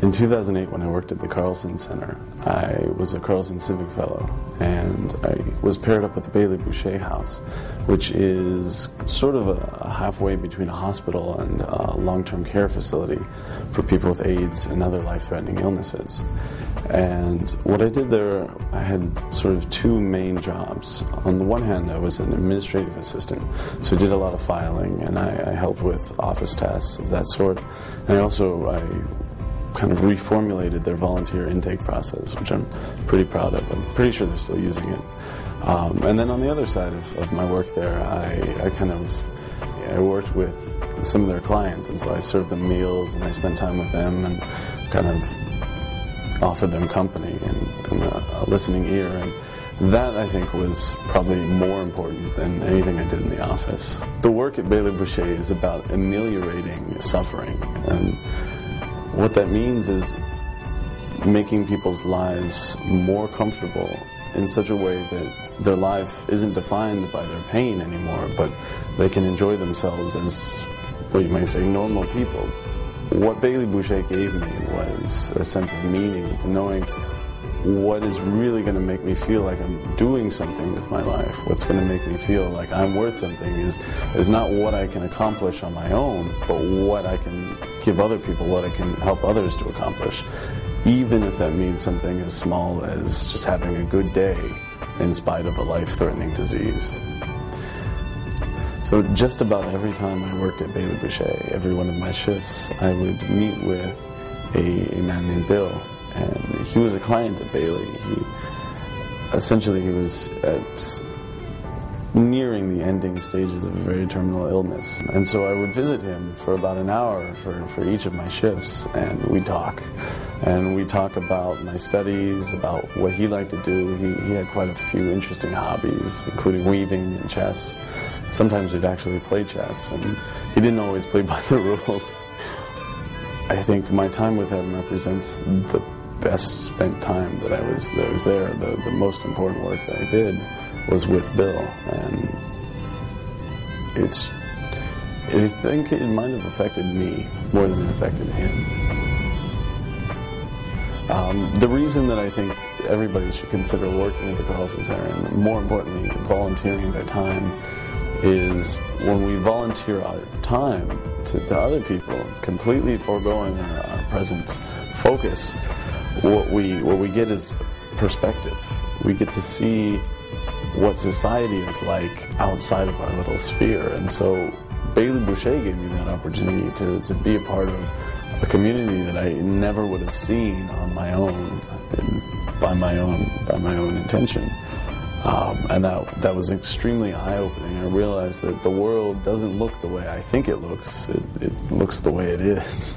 In 2008, when I worked at the Carlson Center, I was a Carlson Civic Fellow, and I was paired up with the Bailey Boucher House, which is sort of a halfway between a hospital and a long-term care facility for people with AIDS and other life-threatening illnesses. And what I did there, I had sort of two main jobs. On the one hand, I was an administrative assistant, so I did a lot of filing, and I helped with office tasks of that sort. And I kind of reformulated their volunteer intake process, which I'm pretty proud of. I'm pretty sure they're still using it. And then on the other side of my work there, I worked with some of their clients, and so I served them meals, and I spent time with them, and kind of offered them company and a listening ear. And that, I think, was probably more important than anything I did in the office. The work at Bailey Boucher is about ameliorating suffering, and what that means is making people's lives more comfortable in such a way that their life isn't defined by their pain anymore, but they can enjoy themselves as, what you might say, normal people. What Bailey Boucher gave me was a sense of meaning, to knowing what is really going to make me feel like I'm doing something with my life. What's going to make me feel like I'm worth something is not what I can accomplish on my own, but what I can give other people, what I can help others to accomplish, even if that means something as small as just having a good day in spite of a life-threatening disease. So just about every time I worked at Bailey Boucher, every one of my shifts, I would meet with a man named Bill. And he was a client at Bailey. He was nearing the ending stages of a very terminal illness. And so I would visit him for about an hour for each of my shifts, and we'd talk. And we'd talk about my studies, about what he liked to do. He had quite a few interesting hobbies, including weaving and chess. Sometimes we'd actually play chess, and he didn't always play by the rules. I think my time with him represents the best spent time that I was there. The most important work that I did was with Bill, and I think it might have affected me more than it affected him. The reason that I think everybody should consider working at the Carlson Center, and more importantly, volunteering their time, is when we volunteer our time to other people, completely foregoing our present focus, what we get is perspective. We get to see what society is like outside of our little sphere. And so Bailey Boucher gave me that opportunity to be a part of a community that I never would have seen on my own, by my own intention. And that was extremely eye-opening. I realized that the world doesn't look the way I think it looks. It looks the way it is.